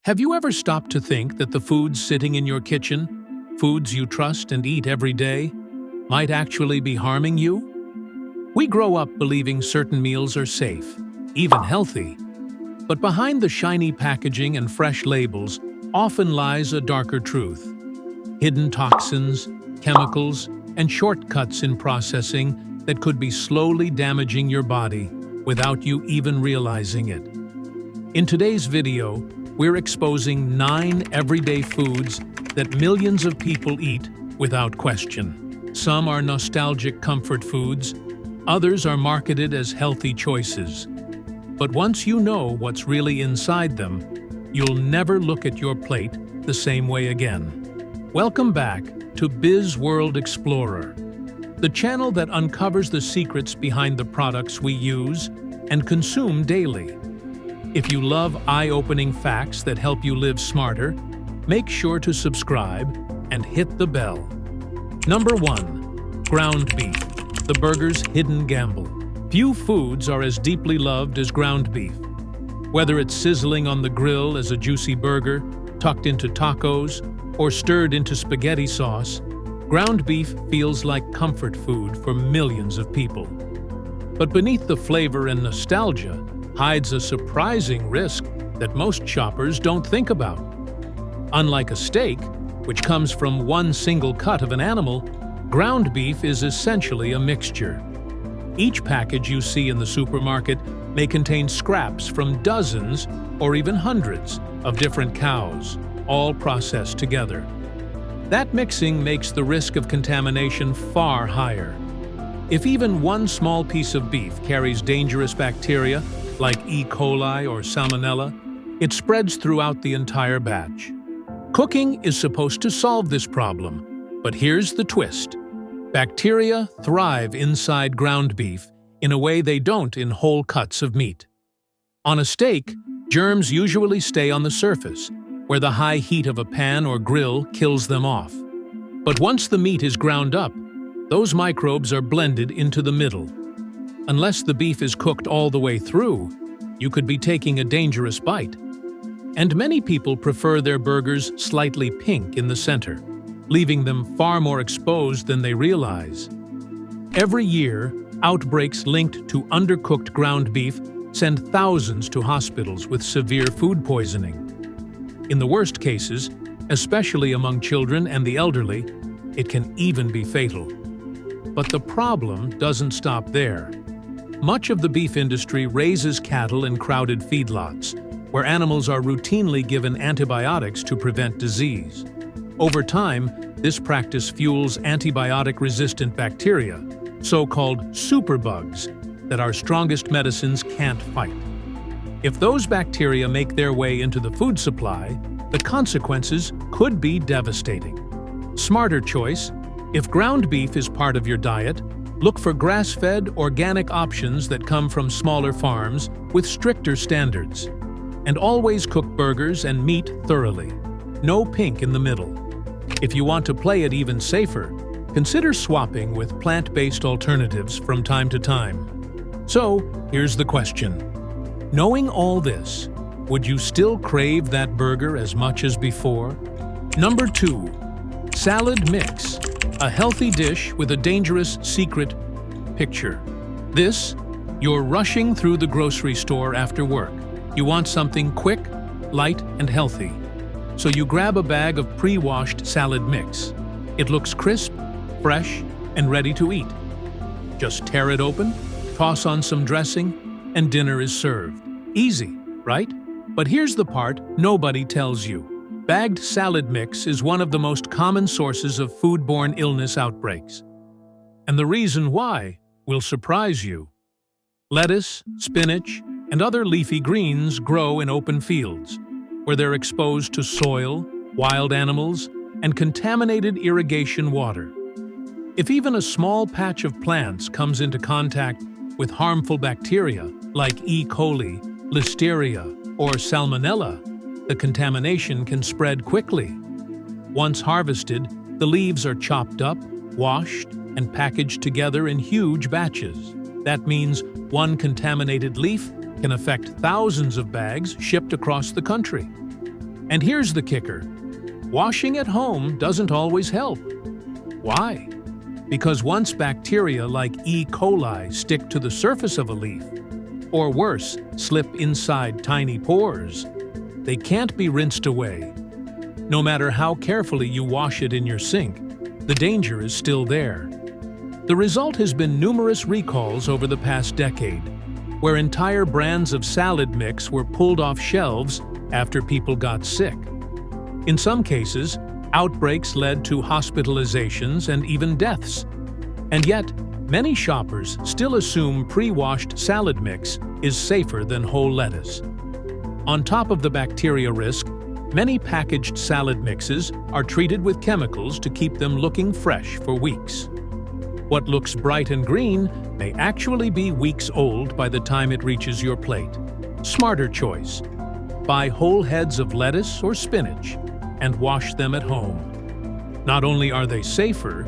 Have you ever stopped to think that the foods sitting in your kitchen, foods you trust and eat every day, might actually be harming you? We grow up believing certain meals are safe, even healthy. But behind the shiny packaging and fresh labels often lies a darker truth. Hidden toxins, chemicals, and shortcuts in processing that could be slowly damaging your body without you even realizing it. In today's video, we're exposing 9 everyday foods that millions of people eat without question. Some are nostalgic comfort foods, others are marketed as healthy choices. But once you know what's really inside them, you'll never look at your plate the same way again. Welcome back to BizWorld Explorer, the channel that uncovers the secrets behind the products we use and consume daily. If you love eye-opening facts that help you live smarter, make sure to subscribe and hit the bell. Number 1. Ground beef, the burger's hidden gamble. Few foods are as deeply loved as ground beef. Whether it's sizzling on the grill as a juicy burger, tucked into tacos, or stirred into spaghetti sauce, ground beef feels like comfort food for millions of people. But beneath the flavor and nostalgia hides a surprising risk that most shoppers don't think about. Unlike a steak, which comes from one single cut of an animal, ground beef is essentially a mixture. Each package you see in the supermarket may contain scraps from dozens or even hundreds of different cows, all processed together. That mixing makes the risk of contamination far higher. If even one small piece of beef carries dangerous bacteria like E. coli or Salmonella, it spreads throughout the entire batch. Cooking is supposed to solve this problem, but here's the twist. Bacteria thrive inside ground beef in a way they don't in whole cuts of meat. On a steak, germs usually stay on the surface, where the high heat of a pan or grill kills them off. But once the meat is ground up, those microbes are blended into the middle. Unless the beef is cooked all the way through, you could be taking a dangerous bite. And many people prefer their burgers slightly pink in the center, leaving them far more exposed than they realize. Every year, outbreaks linked to undercooked ground beef send thousands to hospitals with severe food poisoning. In the worst cases, especially among children and the elderly, it can even be fatal. But the problem doesn't stop there. Much of the beef industry raises cattle in crowded feedlots, where animals are routinely given antibiotics to prevent disease. Over time, this practice fuels antibiotic-resistant bacteria, so-called superbugs, that our strongest medicines can't fight. If those bacteria make their way into the food supply, the consequences could be devastating. Smarter choice: if ground beef is part of your diet, look for grass-fed, organic options that come from smaller farms with stricter standards. And always cook burgers and meat thoroughly. No pink in the middle. If you want to play it even safer, consider swapping with plant-based alternatives from time to time. So, here's the question. Knowing all this, would you still crave that burger as much as before? Number 2. Salad mix. A healthy dish with a dangerous secret picture. This, you're rushing through the grocery store after work. You want something quick, light, and healthy. So you grab a bag of pre-washed salad mix. It looks crisp, fresh, and ready to eat. Just tear it open, toss on some dressing, and dinner is served. Easy, right? But here's the part nobody tells you. Bagged salad mix is one of the most common sources of foodborne illness outbreaks. And the reason why will surprise you. Lettuce, spinach, and other leafy greens grow in open fields, where they're exposed to soil, wild animals, and contaminated irrigation water. If even a small patch of plants comes into contact with harmful bacteria like E. coli, Listeria, or Salmonella, the contamination can spread quickly. Once harvested, the leaves are chopped up, washed, and packaged together in huge batches. That means one contaminated leaf can affect thousands of bags shipped across the country. And here's the kicker. Washing at home doesn't always help. Why? Because once bacteria like E. coli stick to the surface of a leaf, or worse, slip inside tiny pores, they can't be rinsed away. No matter how carefully you wash it in your sink, the danger is still there. The result has been numerous recalls over the past decade, where entire brands of salad mix were pulled off shelves after people got sick. In some cases, outbreaks led to hospitalizations and even deaths. And yet, many shoppers still assume pre-washed salad mix is safer than whole lettuce. On top of the bacteria risk, many packaged salad mixes are treated with chemicals to keep them looking fresh for weeks. What looks bright and green may actually be weeks old by the time it reaches your plate. Smarter choice. Buy whole heads of lettuce or spinach and wash them at home. Not only are they safer,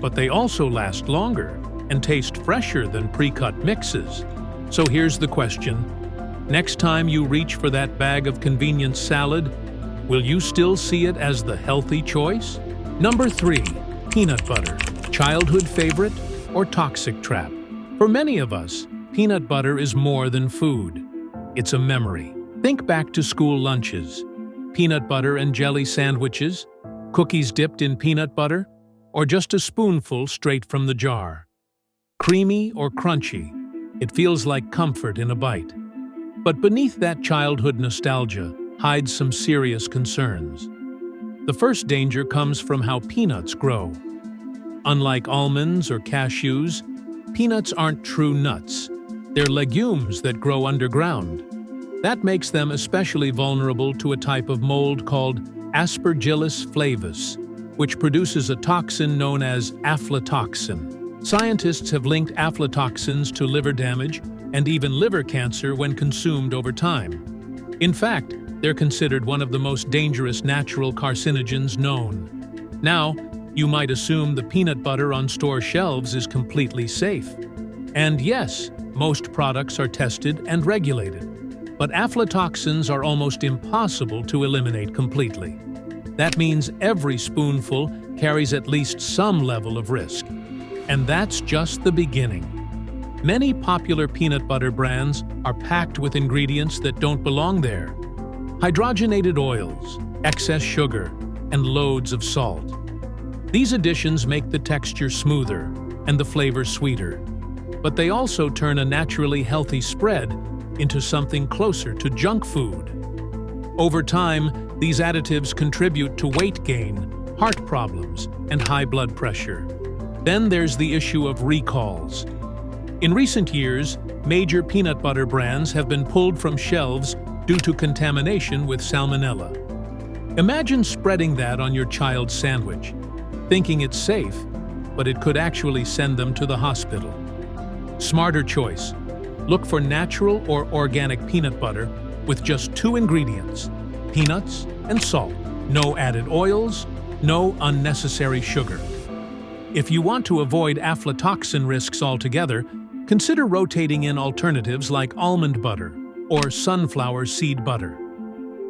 but they also last longer and taste fresher than pre-cut mixes. So here's the question. Next time you reach for that bag of convenience salad, will you still see it as the healthy choice? Number 3. Peanut butter. Childhood favorite or toxic trap? For many of us, peanut butter is more than food. It's a memory. Think back to school lunches. Peanut butter and jelly sandwiches, cookies dipped in peanut butter, or just a spoonful straight from the jar. Creamy or crunchy, it feels like comfort in a bite. But beneath that childhood nostalgia hides some serious concerns. The first danger comes from how peanuts grow. Unlike almonds or cashews, peanuts aren't true nuts. They're legumes that grow underground. That makes them especially vulnerable to a type of mold called Aspergillus flavus, which produces a toxin known as aflatoxin. Scientists have linked aflatoxins to liver damage and even liver cancer when consumed over time. In fact, they're considered one of the most dangerous natural carcinogens known. Now, you might assume the peanut butter on store shelves is completely safe. And yes, most products are tested and regulated. But aflatoxins are almost impossible to eliminate completely. That means every spoonful carries at least some level of risk. And that's just the beginning. Many popular peanut butter brands are packed with ingredients that don't belong there. Hydrogenated oils, excess sugar, and loads of salt. These additions make the texture smoother and the flavor sweeter, but they also turn a naturally healthy spread into something closer to junk food. Over time, these additives contribute to weight gain, heart problems, and high blood pressure. Then there's the issue of recalls. In recent years, major peanut butter brands have been pulled from shelves due to contamination with salmonella. Imagine spreading that on your child's sandwich, thinking it's safe, but it could actually send them to the hospital. Smarter choice. Look for natural or organic peanut butter with just 2 ingredients, peanuts and salt. No added oils, no unnecessary sugar. If you want to avoid aflatoxin risks altogether, consider rotating in alternatives like almond butter or sunflower seed butter.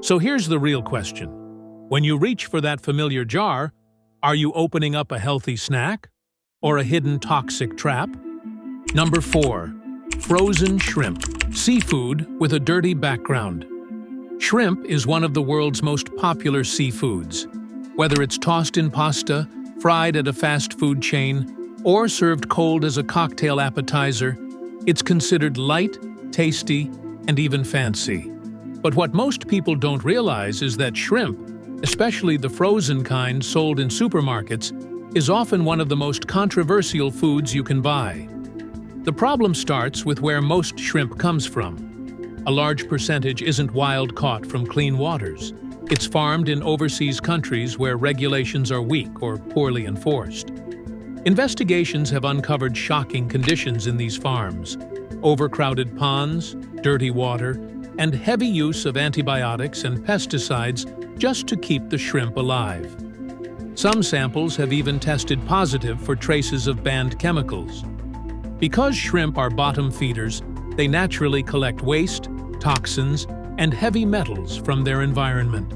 So here's the real question. When you reach for that familiar jar, are you opening up a healthy snack or a hidden toxic trap? Number 4. Frozen shrimp. Seafood with a dirty background. Shrimp is one of the world's most popular seafoods. Whether it's tossed in pasta, fried at a fast food chain, or served cold as a cocktail appetizer, it's considered light, tasty, and even fancy. But what most people don't realize is that shrimp, especially the frozen kind sold in supermarkets, is often one of the most controversial foods you can buy. The problem starts with where most shrimp comes from. A large percentage isn't wild-caught from clean waters. It's farmed in overseas countries where regulations are weak or poorly enforced. Investigations have uncovered shocking conditions in these farms: overcrowded ponds, dirty water, and heavy use of antibiotics and pesticides just to keep the shrimp alive. Some samples have even tested positive for traces of banned chemicals. Because shrimp are bottom feeders, they naturally collect waste, toxins, and heavy metals from their environment.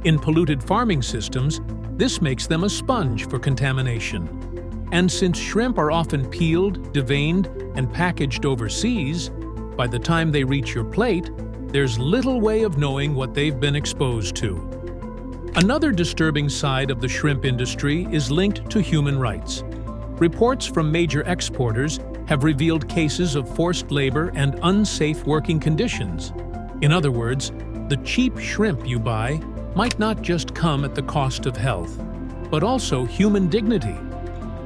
In polluted farming systems, this makes them a sponge for contamination. And since shrimp are often peeled, deveined, and packaged overseas, by the time they reach your plate, there's little way of knowing what they've been exposed to. Another disturbing side of the shrimp industry is linked to human rights. Reports from major exporters have revealed cases of forced labor and unsafe working conditions. In other words, the cheap shrimp you buy might not just come at the cost of health, but also human dignity.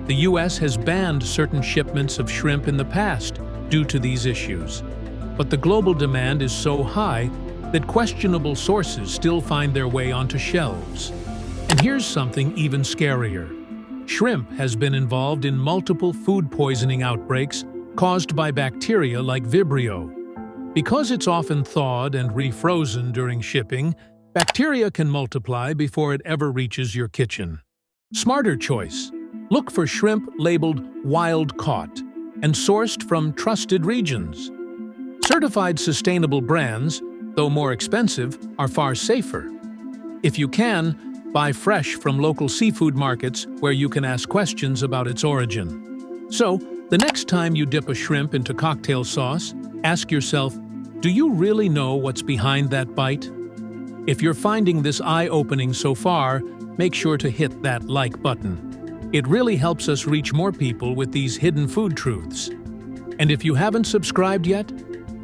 The U.S. has banned certain shipments of shrimp in the past due to these issues. But the global demand is so high that questionable sources still find their way onto shelves. And here's something even scarier. Shrimp has been involved in multiple food poisoning outbreaks caused by bacteria like Vibrio. Because it's often thawed and refrozen during shipping, bacteria can multiply before it ever reaches your kitchen. Smarter choice. Look for shrimp labeled wild caught and sourced from trusted regions. Certified sustainable brands, though more expensive, are far safer. If you can, buy fresh from local seafood markets where you can ask questions about its origin. So, the next time you dip a shrimp into cocktail sauce, ask yourself, do you really know what's behind that bite? If you're finding this eye-opening so far, make sure to hit that like button. It really helps us reach more people with these hidden food truths. And if you haven't subscribed yet,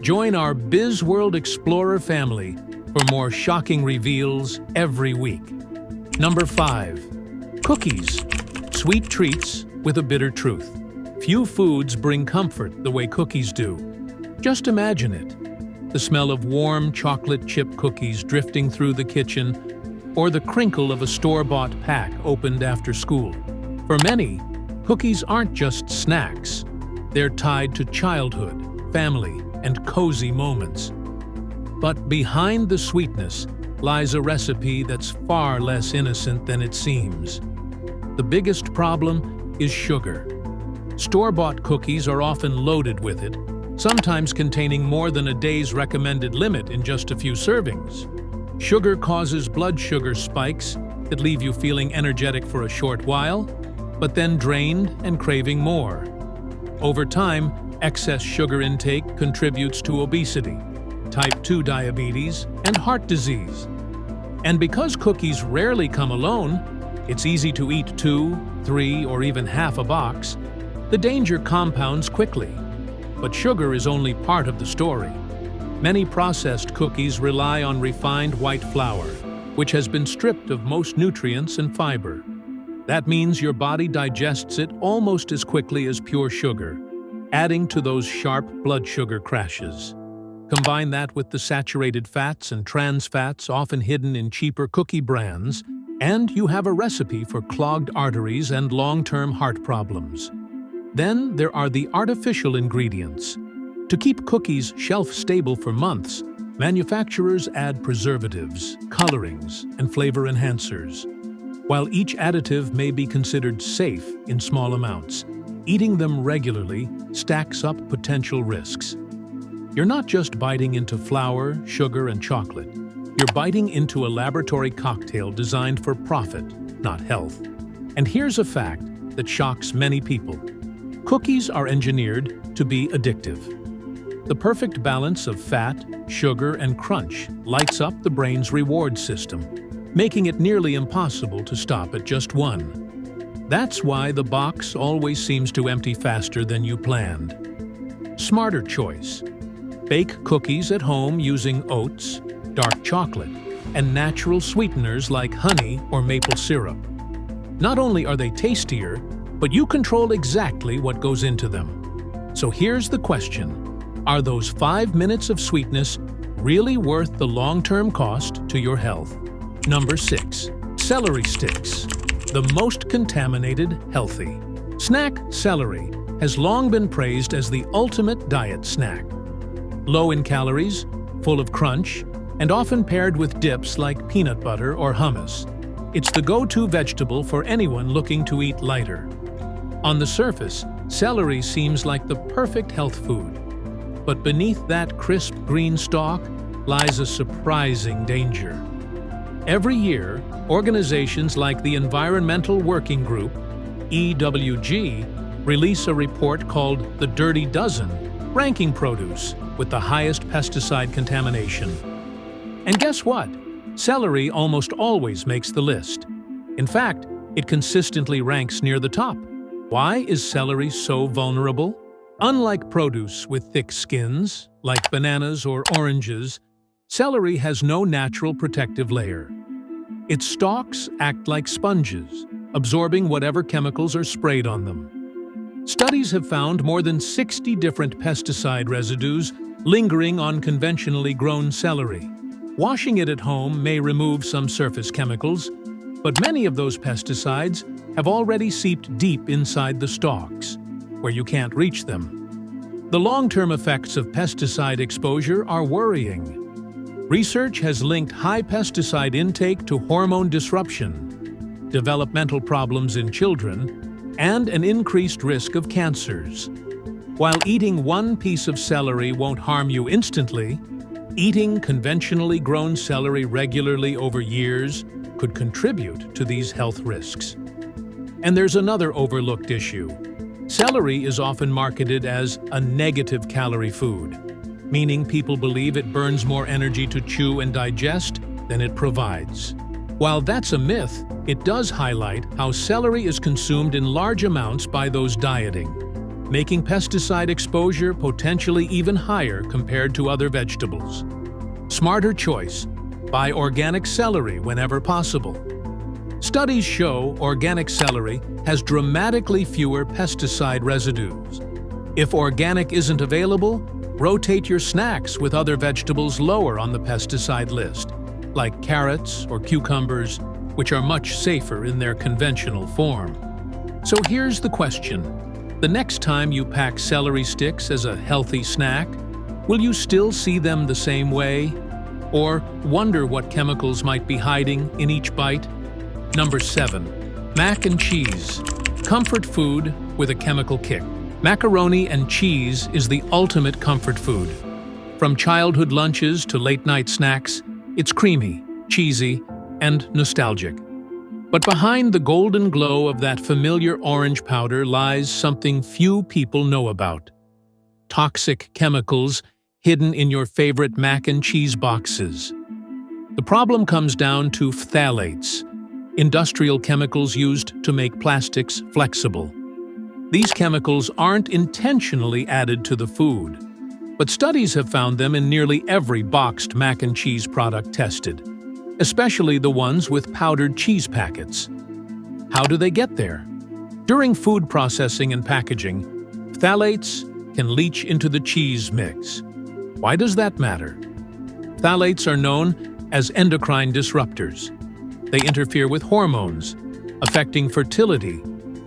join our BizWorld Explorer family for more shocking reveals every week. Number 5. Cookies. Sweet treats with a bitter truth. Few foods bring comfort the way cookies do. Just imagine it. The smell of warm chocolate chip cookies drifting through the kitchen, or the crinkle of a store-bought pack opened after school. For many, cookies aren't just snacks. They're tied to childhood, family, and cozy moments. But behind the sweetness lies a recipe that's far less innocent than it seems. The biggest problem is sugar. Store-bought cookies are often loaded with it, sometimes containing more than a day's recommended limit in just a few servings. Sugar causes blood sugar spikes that leave you feeling energetic for a short while, but then drained and craving more. Over time, excess sugar intake contributes to obesity, type 2 diabetes, and heart disease. And because cookies rarely come alone, it's easy to eat 2, 3, or even half a box. The danger compounds quickly. But sugar is only part of the story. Many processed cookies rely on refined white flour, which has been stripped of most nutrients and fiber. That means your body digests it almost as quickly as pure sugar, adding to those sharp blood sugar crashes. Combine that with the saturated fats and trans fats often hidden in cheaper cookie brands, and you have a recipe for clogged arteries and long-term heart problems. Then there are the artificial ingredients. To keep cookies shelf-stable for months, manufacturers add preservatives, colorings, and flavor enhancers. While each additive may be considered safe in small amounts, eating them regularly stacks up potential risks. You're not just biting into flour, sugar, and chocolate. You're biting into a laboratory cocktail designed for profit, not health. And here's a fact that shocks many people. Cookies are engineered to be addictive. The perfect balance of fat, sugar, and crunch lights up the brain's reward system, making it nearly impossible to stop at just one. That's why the box always seems to empty faster than you planned. Smarter choice. Bake cookies at home using oats, dark chocolate, and natural sweeteners like honey or maple syrup. Not only are they tastier, but you control exactly what goes into them. So here's the question. Are those 5 minutes of sweetness really worth the long-term cost to your health? Number 6. Celery sticks. The most contaminated healthy. Snack celery has long been praised as the ultimate diet snack. Low in calories, full of crunch, and often paired with dips like peanut butter or hummus. It's the go-to vegetable for anyone looking to eat lighter. On the surface, celery seems like the perfect health food. But beneath that crisp green stalk lies a surprising danger. Every year, organizations like the Environmental Working Group, EWG, release a report called the Dirty Dozen, ranking produce with the highest pesticide contamination. And guess what? Celery almost always makes the list. In fact, it consistently ranks near the top. Why is celery so vulnerable? Unlike produce with thick skins, like bananas or oranges, celery has no natural protective layer. Its stalks act like sponges, absorbing whatever chemicals are sprayed on them. Studies have found more than 60 different pesticide residues lingering on conventionally grown celery. Washing it at home may remove some surface chemicals, but many of those pesticides have already seeped deep inside the stalks, where you can't reach them. The long-term effects of pesticide exposure are worrying. Research has linked high pesticide intake to hormone disruption, developmental problems in children, and an increased risk of cancers. While eating one piece of celery won't harm you instantly, eating conventionally grown celery regularly over years could contribute to these health risks. And there's another overlooked issue. Celery is often marketed as a negative calorie food, meaning people believe it burns more energy to chew and digest than it provides. While that's a myth, it does highlight how celery is consumed in large amounts by those dieting, making pesticide exposure potentially even higher compared to other vegetables. Smarter choice: buy organic celery whenever possible. Studies show organic celery has dramatically fewer pesticide residues. If organic isn't available, rotate your snacks with other vegetables lower on the pesticide list, like carrots or cucumbers, which are much safer in their conventional form. So here's the question. The next time you pack celery sticks as a healthy snack, will you still see them the same way? Or wonder what chemicals might be hiding in each bite? Number 7. Mac and cheese. Comfort food with a chemical kick. Macaroni and cheese is the ultimate comfort food. From childhood lunches to late-night snacks, it's creamy, cheesy, and nostalgic. But behind the golden glow of that familiar orange powder lies something few people know about: toxic chemicals hidden in your favorite mac and cheese boxes. The problem comes down to phthalates, industrial chemicals used to make plastics flexible. These chemicals aren't intentionally added to the food, but studies have found them in nearly every boxed mac and cheese product tested, especially the ones with powdered cheese packets. How do they get there? During food processing and packaging, phthalates can leach into the cheese mix. Why does that matter? Phthalates are known as endocrine disruptors. They interfere with hormones, affecting fertility,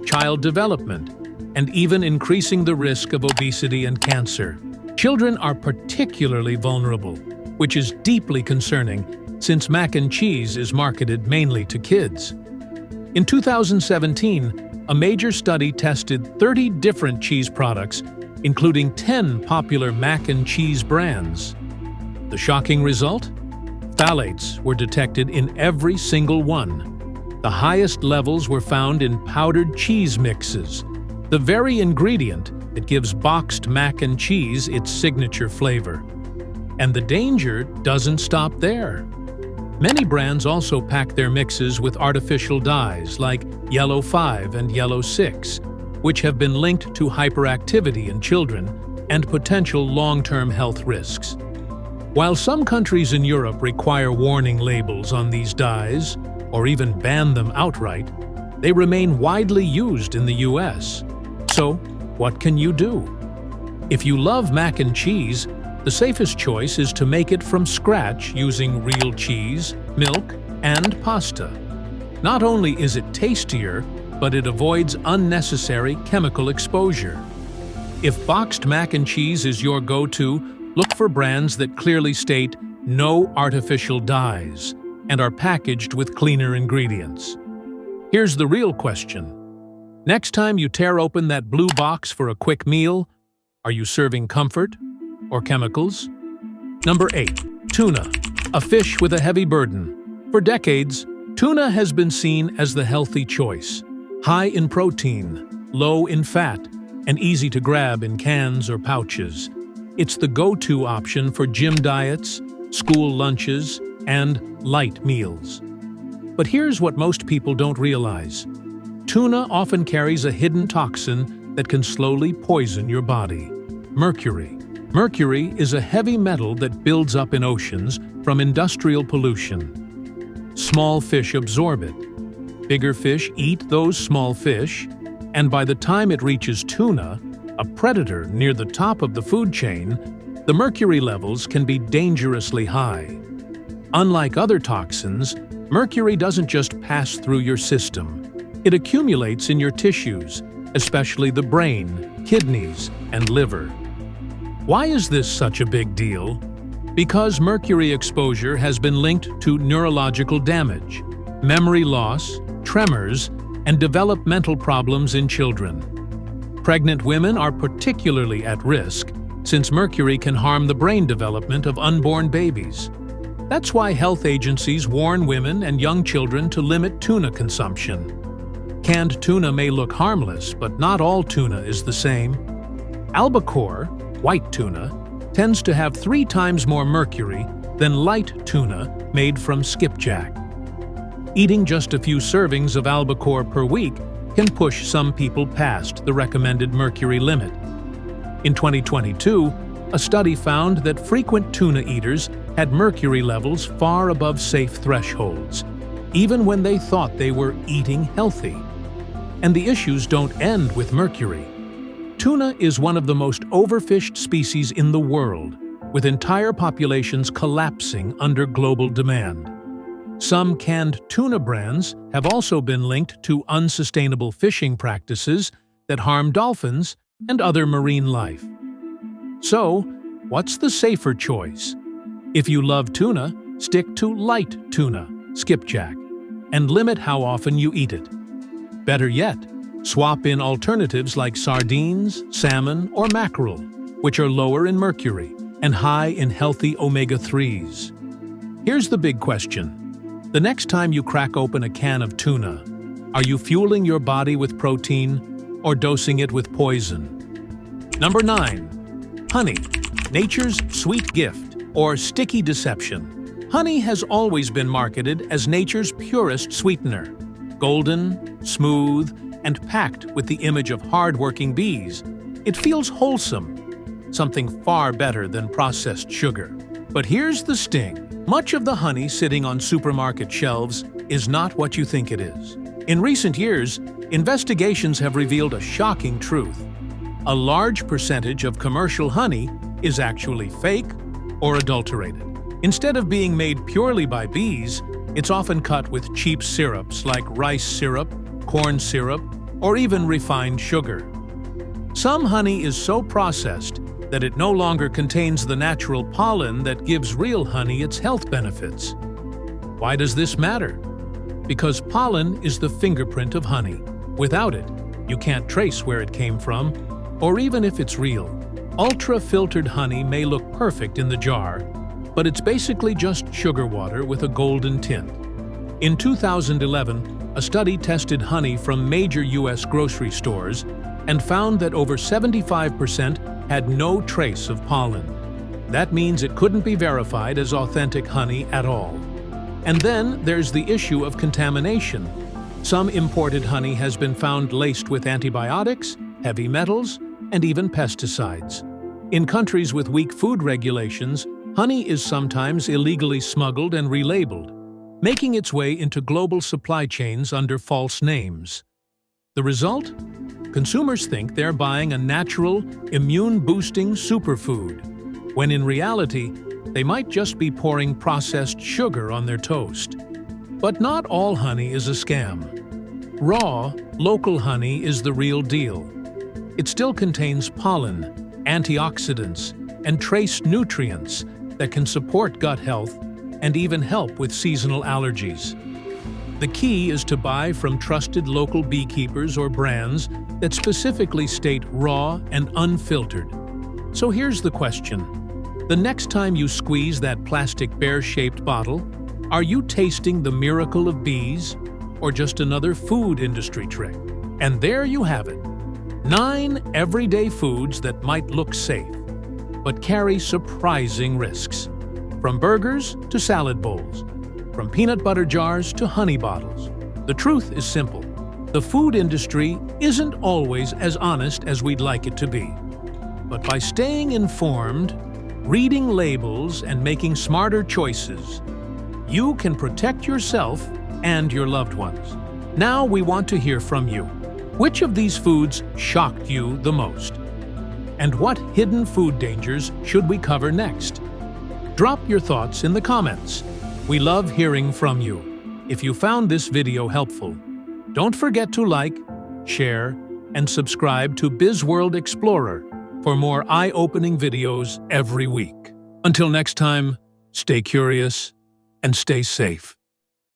child development, and even increasing the risk of obesity and cancer. Children are particularly vulnerable, which is deeply concerning since mac and cheese is marketed mainly to kids. In 2017, a major study tested 30 different cheese products, including 10 popular mac and cheese brands. The shocking result? Phthalates were detected in every single one. The highest levels were found in powdered cheese mixes, the very ingredient that gives boxed mac and cheese its signature flavor. And the danger doesn't stop there. Many brands also pack their mixes with artificial dyes like Yellow 5 and Yellow 6, which have been linked to hyperactivity in children and potential long-term health risks. While some countries in Europe require warning labels on these dyes, or even ban them outright, they remain widely used in the US. So, what can you do? If you love mac and cheese, the safest choice is to make it from scratch using real cheese, milk, and pasta. Not only is it tastier, but it avoids unnecessary chemical exposure. If boxed mac and cheese is your go-to, look for brands that clearly state no artificial dyes and are packaged with cleaner ingredients. Here's the real question. Next time you tear open that blue box for a quick meal, are you serving comfort or chemicals? Number 8. Tuna, a fish with a heavy burden. For decades, tuna has been seen as the healthy choice, high in protein, low in fat, and easy to grab in cans or pouches. It's the go-to option for gym diets, school lunches, and light meals. But here's what most people don't realize. Tuna often carries a hidden toxin that can slowly poison your body: mercury. Mercury is a heavy metal that builds up in oceans from industrial pollution. Small fish absorb it. Bigger fish eat those small fish, and by the time it reaches tuna, a predator near the top of the food chain, the mercury levels can be dangerously high. Unlike other toxins, mercury doesn't just pass through your system. It accumulates in your tissues, especially the brain, kidneys, and liver. Why is this such a big deal? Because mercury exposure has been linked to neurological damage, memory loss, tremors, and developmental problems in children. Pregnant women are particularly at risk, since mercury can harm the brain development of unborn babies. That's why health agencies warn women and young children to limit tuna consumption. Canned tuna may look harmless, but not all tuna is the same. Albacore, white tuna, tends to have 3 times more mercury than light tuna made from skipjack. Eating just a few servings of albacore per week can push some people past the recommended mercury limit. In 2022, a study found that frequent tuna eaters had mercury levels far above safe thresholds, even when they thought they were eating healthy. And the issues don't end with mercury. Tuna is one of the most overfished species in the world, with entire populations collapsing under global demand. Some canned tuna brands have also been linked to unsustainable fishing practices that harm dolphins and other marine life. So, what's the safer choice? If you love tuna, stick to light tuna, skipjack, and limit how often you eat it. Better yet, swap in alternatives like sardines, salmon, or mackerel, which are lower in mercury and high in healthy omega-3s. Here's the big question. The next time you crack open a can of tuna, are you fueling your body with protein or dosing it with poison? Number 9. Honey, nature's sweet gift, or sticky deception. Honey has always been marketed as nature's purest sweetener. Golden, smooth, and packed with the image of hard-working bees, it feels wholesome, something far better than processed sugar. But here's the sting. Much of the honey sitting on supermarket shelves is not what you think it is. In recent years, investigations have revealed a shocking truth. A large percentage of commercial honey is actually fake or adulterated. Instead of being made purely by bees, it's often cut with cheap syrups like rice syrup, corn syrup, or even refined sugar. Some honey is so processed that it no longer contains the natural pollen that gives real honey its health benefits. Why does this matter? Because pollen is the fingerprint of honey. Without it, you can't trace where it came from, or even if it's real. Ultra-filtered honey may look perfect in the jar, but it's basically just sugar water with a golden tint. In 2011, a study tested honey from major U.S. grocery stores and found that over 75% had no trace of pollen. That means it couldn't be verified as authentic honey at all. And then there's the issue of contamination. Some imported honey has been found laced with antibiotics, heavy metals, and even pesticides. In countries with weak food regulations, honey is sometimes illegally smuggled and relabeled, making its way into global supply chains under false names. The result? Consumers think they're buying a natural, immune-boosting superfood, when in reality, they might just be pouring processed sugar on their toast. But not all honey is a scam. Raw, local honey is the real deal. It still contains pollen, antioxidants, and trace nutrients that can support gut health and even help with seasonal allergies. The key is to buy from trusted local beekeepers or brands that specifically state raw and unfiltered. So here's the question. The next time you squeeze that plastic bear-shaped bottle, Are you tasting the miracle of bees, or just another food industry trick? And there you have it. 9 everyday foods that might look safe, but carry surprising risks. From burgers to salad bowls, from peanut butter jars to honey bottles. The truth is simple. The food industry isn't always as honest as we'd like it to be. But by staying informed, reading labels, and making smarter choices, you can protect yourself and your loved ones. Now we want to hear from you. Which of these foods shocked you the most? And what hidden food dangers should we cover next? Drop your thoughts in the comments. We love hearing from you. If you found this video helpful, don't forget to like, share, and subscribe to BizWorld Explorer for more eye-opening videos every week. Until next time, stay curious and stay safe.